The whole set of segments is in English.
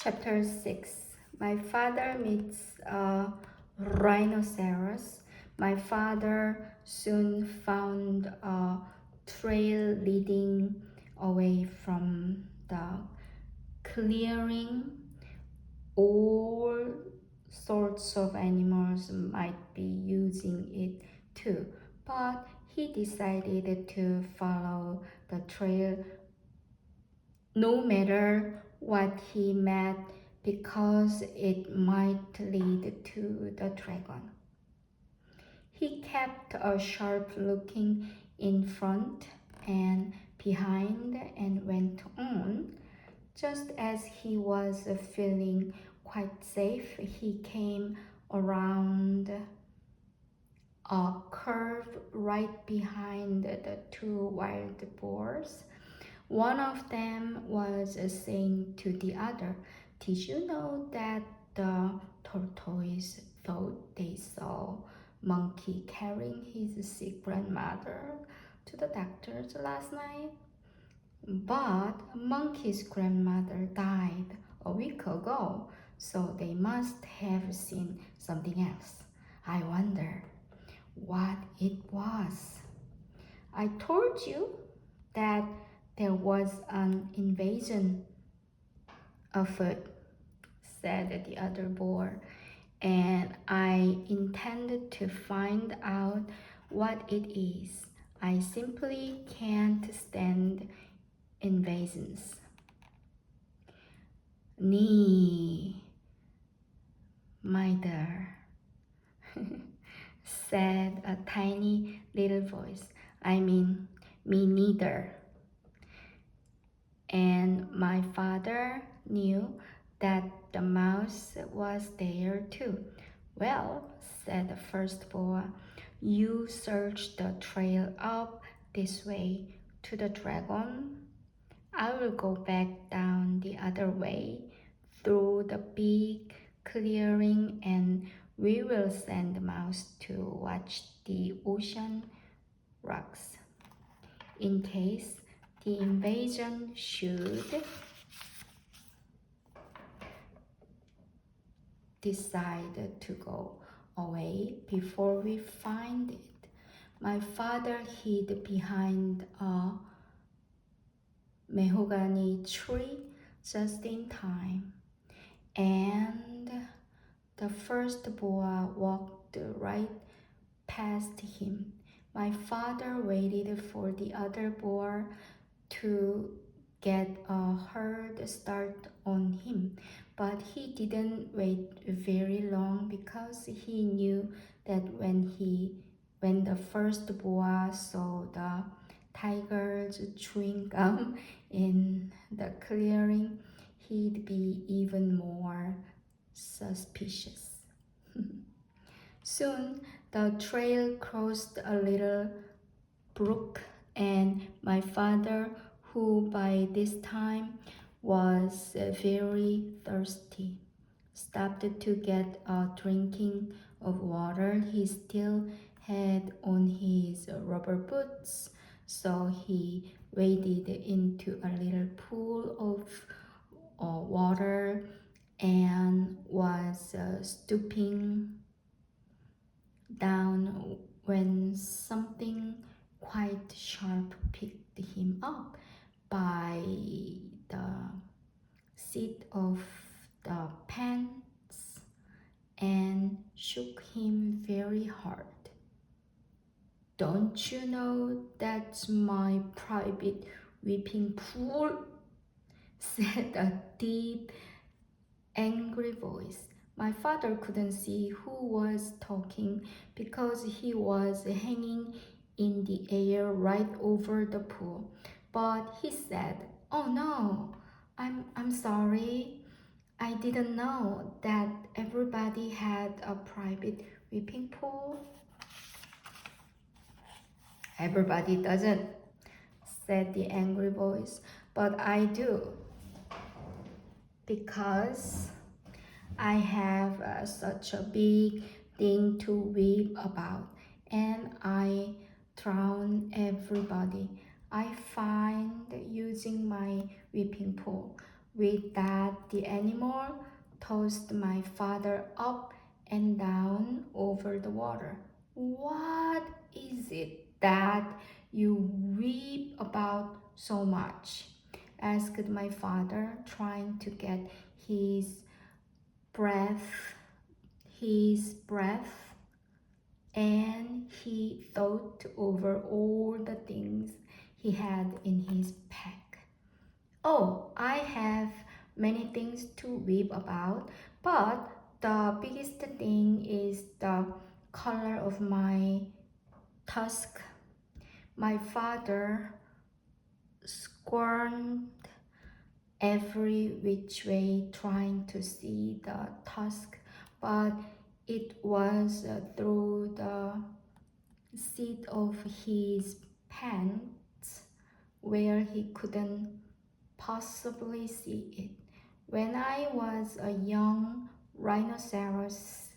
Chapter 6. My father meets a rhinoceros. My father soon found a trail leading away from the clearing. All sorts of animals might be using it too, but he decided to follow the trail no matter what he met because it might lead to the dragon. He kept a sharp looking in front and behind and went on. Just as he was feeling quite safe, he came around a curve right behind the two wild boars. One of them was saying to the other, "Did you know that the tortoise thought they saw Monkey carrying his sick grandmother to the doctor's last night? But Monkey's grandmother died a week ago, so they must have seen something else. I wonder what it was." "I told you that there was an invasion afoot," said the other boar, "and I intended to find out what it is. I simply can't stand invasions." "Nee, my dear," said a tiny little voice. "I mean, me neither." And my father knew that the mouse was there too. "Well," said the first boy, "you search the trail up this way to the dragon. I will go back down the other way through the big clearing, and we will send the mouse to watch the ocean rocks in case the invasion should decide to go away before we find it." My father hid behind a mahogany tree just in time, and the first boy walked right past him. My father waited for the other boy to get a head start on him, but he didn't wait very long because he knew that when the first boy saw the tigers chewing gum in the clearing, he'd be even more suspicious. Soon the trail crossed a little brook, and my father, who by this time was very thirsty, stopped to get a drinking of water. He still had on his rubber boots, so he waded into a little pool of water and was stooping down when something quite sharp picked him up by the seat of the pants and shook him very hard. "Don't you know that's my private whipping pool?" said a deep, angry voice. My father couldn't see who was talking because he was hanging in the air right over the pool. But he said, "Oh no, I'm sorry. I didn't know that everybody had a private whipping pool." "Everybody doesn't," said the angry voice, "but I do, because I have such a big thing to weep about, and I drown everybody I find using my whipping pool. With that, the animal tossed my father up and down over the water. What is it that you weep about so much? Asked my father, trying to get his breath, his breath, and he thought over all the things he had in his pack. Oh, I have many things to weep about, but the biggest thing is the color of my tusk. My father squirmed every which way trying to see the tusk, but it was through the seat of his pants where he couldn't possibly see it. When I was a young rhinoceros,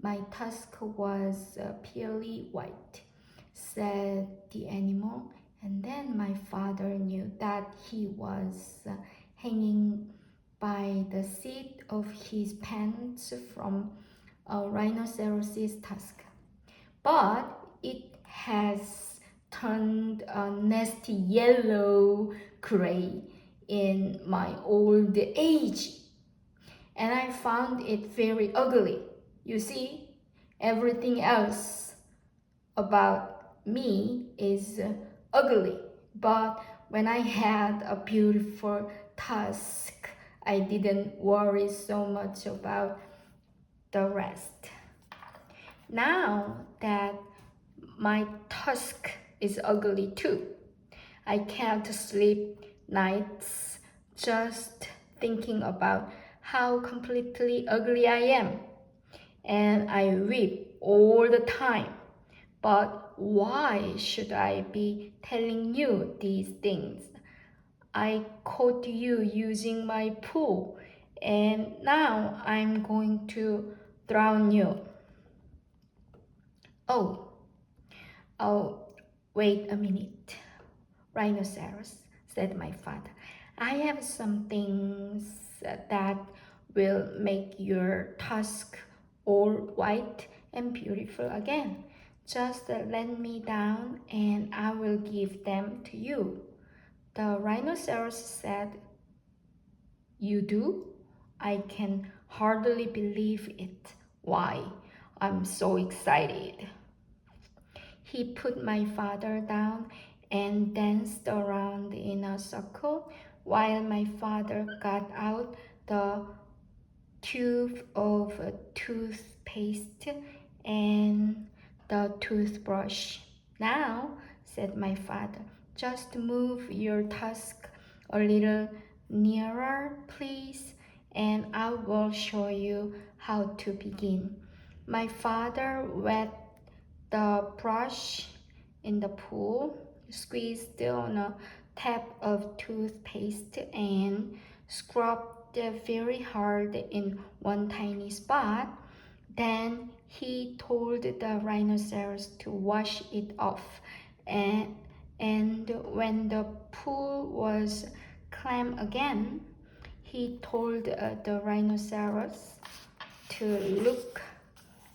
my tusk was purely white, said the animal, and then my father knew that he was hanging by the seat of his pants from a rhinoceros's tusk. But it has turned a nasty yellow gray in my old age, and I found it very ugly. You see, everything else about me is ugly, but when I had a beautiful tusk, I didn't worry so much about the rest. Now that my tusk is ugly too, I can't sleep nights just thinking about how completely ugly I am. And I weep all the time. But why should I be telling you these things? I caught you using my pool, and now I'm going to drown you. Oh, oh, wait a minute. Rhinoceros, said my father. I have some things that will make your tusk all white and beautiful again. Just let me down and I will give them to you. The rhinoceros said, You do? I can hardly believe it. Why? I'm so excited. He put my father down and danced around in a circle while my father got out the tube of toothpaste and the toothbrush. Now, said my father, just move your tusk a little nearer, please, and I will show you how to begin. My father wet the brush in the pool, squeezed on a tap of toothpaste, and scrubbed very hard in one tiny spot. Then he told the rhinoceros to wash it off, and when the pool was calm again, he told the rhinoceros to look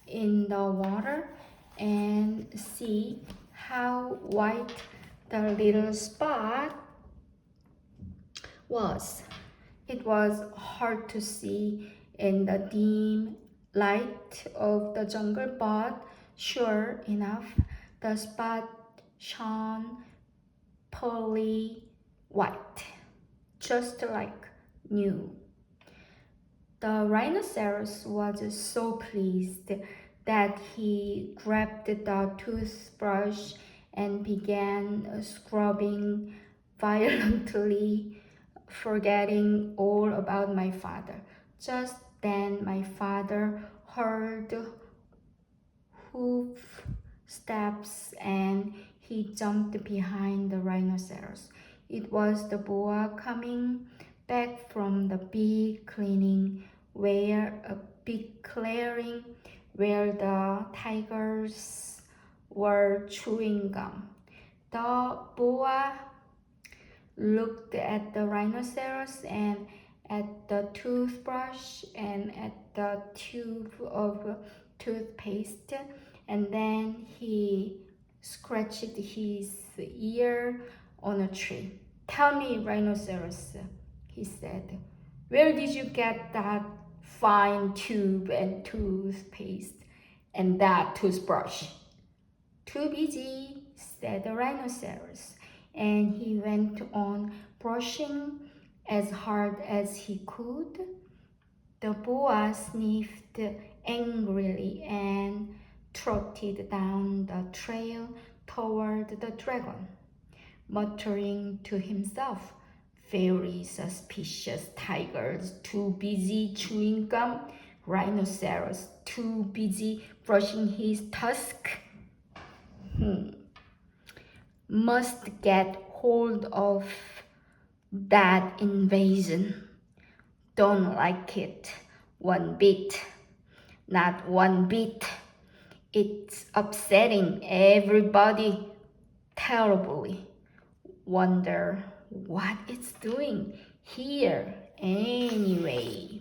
in the water and see how white the little spot was. It was hard to see in the dim light of the jungle, but sure enough, the spot shone pearly white, just like new. The rhinoceros was so pleased that he grabbed the toothbrush and began scrubbing violently, forgetting all about my father. Just then my father heard hoof steps and he jumped behind the rhinoceros. It was the boa coming back from the big clearing where the tigers were chewing gum. The boa looked at the rhinoceros and at the toothbrush and at the tube of toothpaste, and then he scratched his ear on a tree. "Tell me, Rhinoceros," he said, "where did you get that fine tube and toothpaste and that toothbrush?" "Too busy," said the Rhinoceros, and he went on brushing as hard as he could. The boa sniffed angrily and trotted down the trail toward the dragon, muttering to himself, "Very suspicious tigers, too busy chewing gum. Rhinoceros, too busy brushing his tusk. Must get hold of that invasion. Don't like it one bit. Not one bit. It's upsetting everybody terribly. Wonder what it's doing here anyway."